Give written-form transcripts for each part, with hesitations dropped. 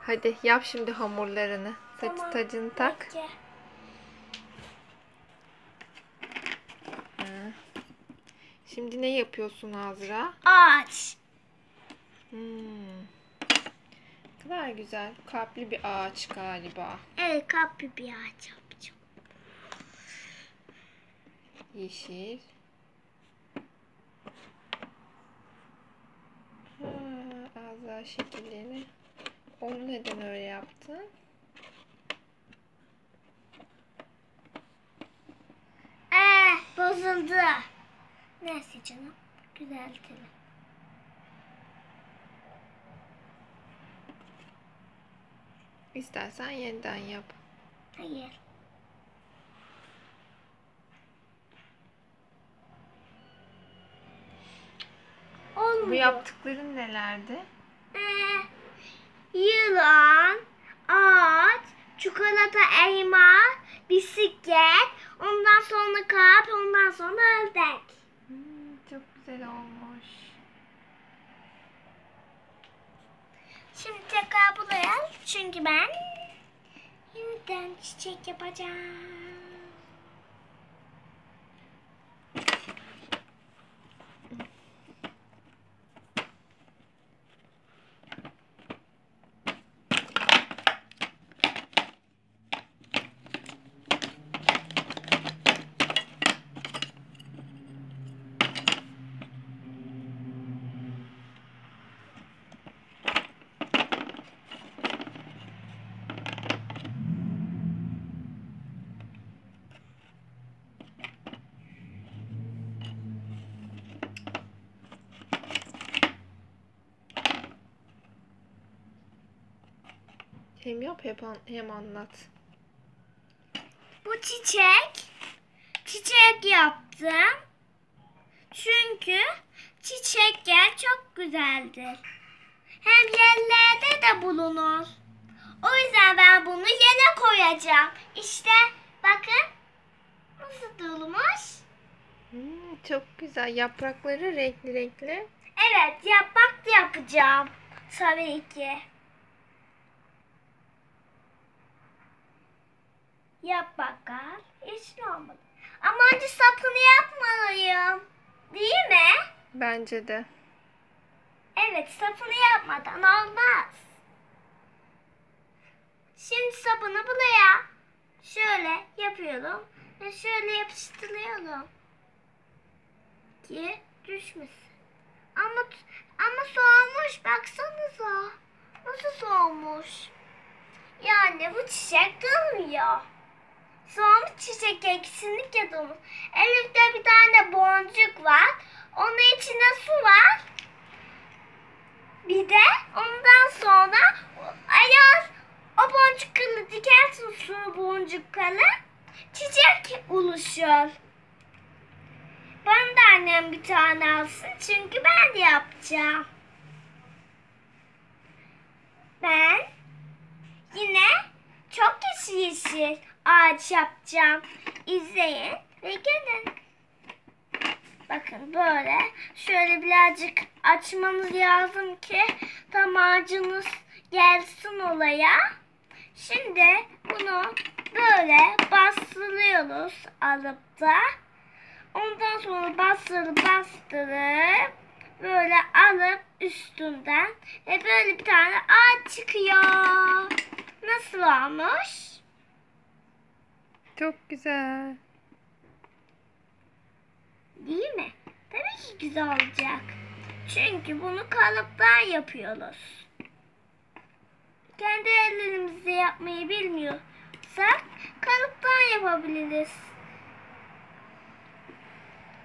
Hadi yap şimdi hamurlarını. Tamam, Tacını tak. peki. Şimdi ne yapıyorsun Azra? Ağaç. Ne kadar güzel. Kalpli bir ağaç galiba. Evet, kapı bir ağaç yapacağım. Yeşil. Azra şekillerini. Onu neden öyle yaptın? Bozuldu. Neyse canım. Düzeltelim. İstersen yeniden yap. Hayır. Olmuyor. Bu yaptıkların nelerdi? Yılan, ağaç, çikolata, elma, bisiklet, ondan sonra kalp, ondan sonra ördek. Çok güzel olmuş. Şimdi tekrar bulayalım çünkü ben yeniden çiçek yapacağım. Hem yap hem anlat. Bu çiçek yaptım. Çünkü çiçekler çok güzeldir. Hem yerlerde de bulunur. O yüzden ben bunu yere koyacağım. İşte bakın nasıl durmuş. Çok güzel. Yaprakları renkli renkli. Evet, yaprak yapacağım. Tabii ki. Yap bakalım. Hiç olmadı. Ama önce sapını yapmalıyım. Değil mi? Bence de. Evet, sapını yapmadan olmaz. Şimdi sapını buraya şöyle yapıyorum ve şöyle yapıştırıyorum ki düşmesin. Ama soğumuş, baksanıza. Nasıl soğumuş? Yani bu çiçek durmuyor. Soğumuş çiçek kesinlikle durmuş. Elimde bir tane boncuk var. Onun içinde su var. Bir de ondan sonra eğer o boncukları dikersin, su boncukları çiçek oluşur. Bana da annem bir tane alsın çünkü ben de yapacağım. Ben yine çok yeşil ağaç yapacağım. İzleyin ve gelin. Bakın böyle şöyle birazcık açmanız lazım ki tam ağacınız gelsin olaya. Şimdi bunu böyle bastırıyoruz alıp da. Ondan sonra bastırıp böyle alıp üstünden ve böyle bir tane ağaç çıkıyor. Nasıl olmuş? Çok güzel. Değil mi? Tabii ki güzel olacak. Çünkü bunu kalıptan yapıyoruz. Kendi ellerimizle yapmayı bilmiyorsak kalıptan yapabiliriz.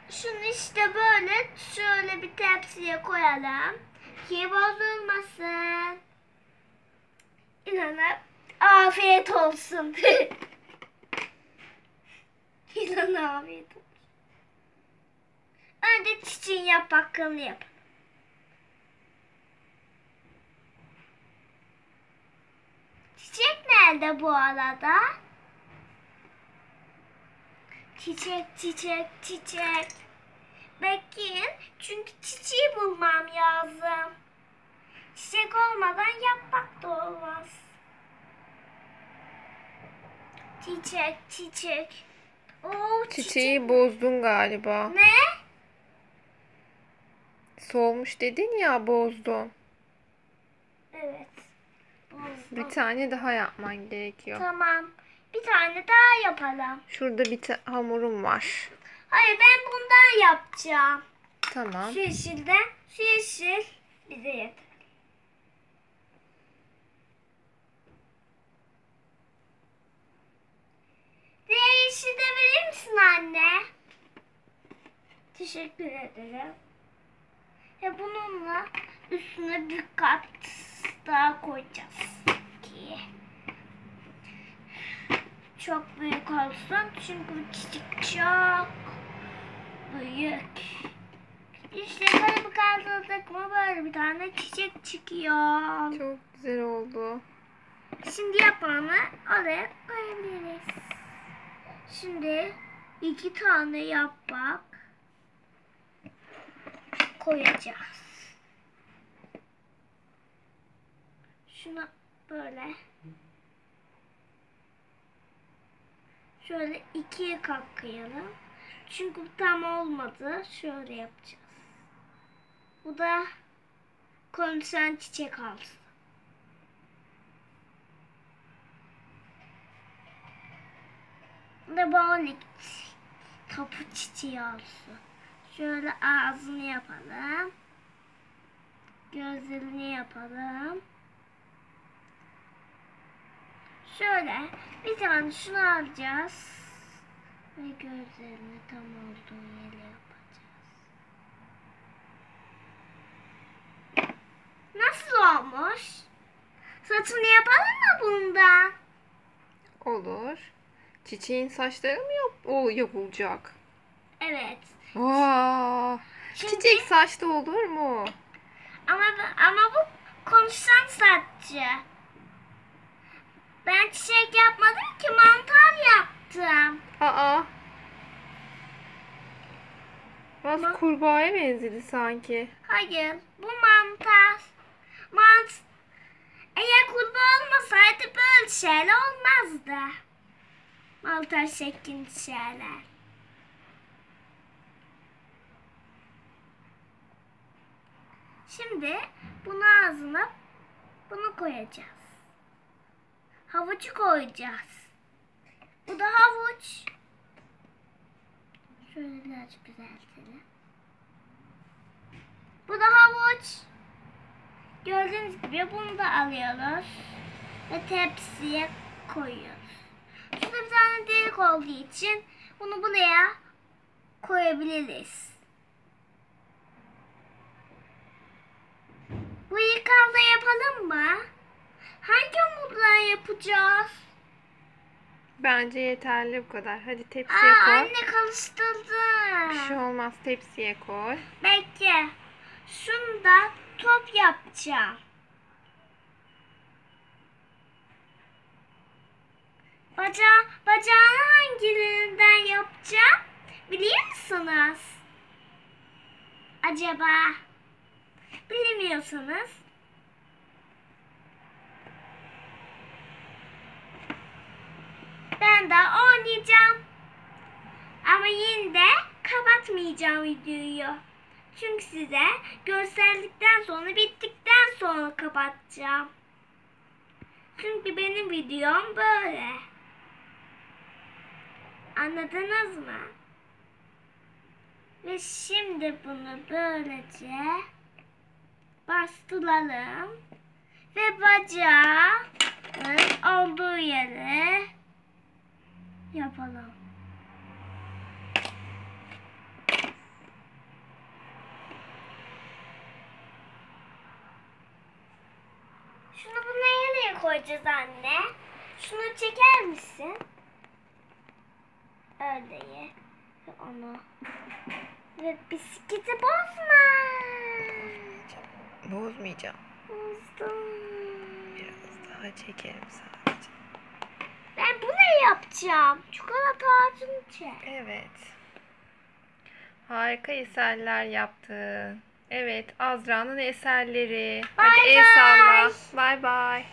Şunu işte böyle şöyle bir tepsiye koyalım ki bozulmasın. İnanın afiyet olsun. İnanın afiyet olsun. Önce çiçeğin yapraklarını yapın. Çiçek nerede bu arada? Çiçek. Bekleyin çünkü çiçeği bulmam lazım. Çiçek olmadan yapmak da olmaz. Çiçek. Oo, Çiçeği bozdun galiba. Ne? Solmuş dedin ya, bozdun. Evet. Bozdum. Bir tane daha yapman gerekiyor. Tamam. Bir tane daha yapalım. Şurada bir hamurum var. Hayır, ben bundan yapacağım. Tamam. Şu yeşilden. Şu yeşil bize yeter. Diğer yeşil de verir misin anne? Teşekkür ederim. Ve bununla üstüne bir kat daha koyacağız ki çok büyük olsun, çünkü bu çiçek çok büyük. İşte kalıbı kaldırdık mı böyle bir tane çiçek çıkıyor. Çok güzel oldu. Şimdi yaprağını oraya koyabiliriz. Şimdi 2 tane yaprak koyacağız. Şunu böyle şöyle 2'ye katlayalım. Çünkü bu tam olmadı. Şöyle yapacağız. Bu da konuşan çiçek alsın. Bu da boğulik topu çiçeği olsun. Şöyle ağzını yapalım. Gözlerini yapalım. Şöyle bir tane şunu alacağız. Ve gözlerini tam olduğu yere yapacağız. Nasıl olmuş? Saçını yapalım mı bundan? Olur. Çiçeğin saçları mı yapılacak? Evet. Aa, Şimdi- çiçek saçta olur mu? Ama bu konuşan saççı. Ben çiçek yapmadım ki, mantar yaptım. Aa. Biraz kurbağaya benzedi sanki. Hayır, bu mantar. Eğer kurbağa olmasaydı böyle şeyler olmazdı. Mantar şeklinde şeyler. Şimdi bunu ağzına bunu koyacağız. Havucu koyacağız. Bu da havuç. Şöyle biraz düzeltelim. Bu da havuç. Gördüğünüz gibi bunu da alıyoruz ve tepsiye koyuyoruz. Şurada bir tane delik olduğu için bunu buraya koyabiliriz. Bu yıkandı yapalım mı? Hangi hamurdan yapacağız? Bence yeterli bu kadar. Hadi tepsiye Aa, koy. anne karıştırdı. Bir şey olmaz, tepsiye koy. Bekle. Şunu da top yapacağım. Bacağını hangilerinden yapacağım? Biliyor musunuz? Acaba? Bilmiyorsanız. Ben de oynayacağım. Ama yine de kapatmayacağım videoyu. Çünkü size gösterdikten sonra, bittikten sonra kapatacağım. Çünkü benim videom böyle. Anladınız mı? Ve şimdi bunu böylece bastıralım. Ve bacağın olduğu yere yapalım. Şunu buraya nereye koyacağız anne? Şunu çeker misin? Ördeği. Ve onu. Ve bisikleti bozma. Bozmayacağım. Bozdum. Biraz daha çekerim sadece. Ben bunu yapacağım. Çikolata ağacını çek. Evet. Harika eserler yaptın. Evet, Azra'nın eserleri. Bay Hadi el bay. salla. Bay bay.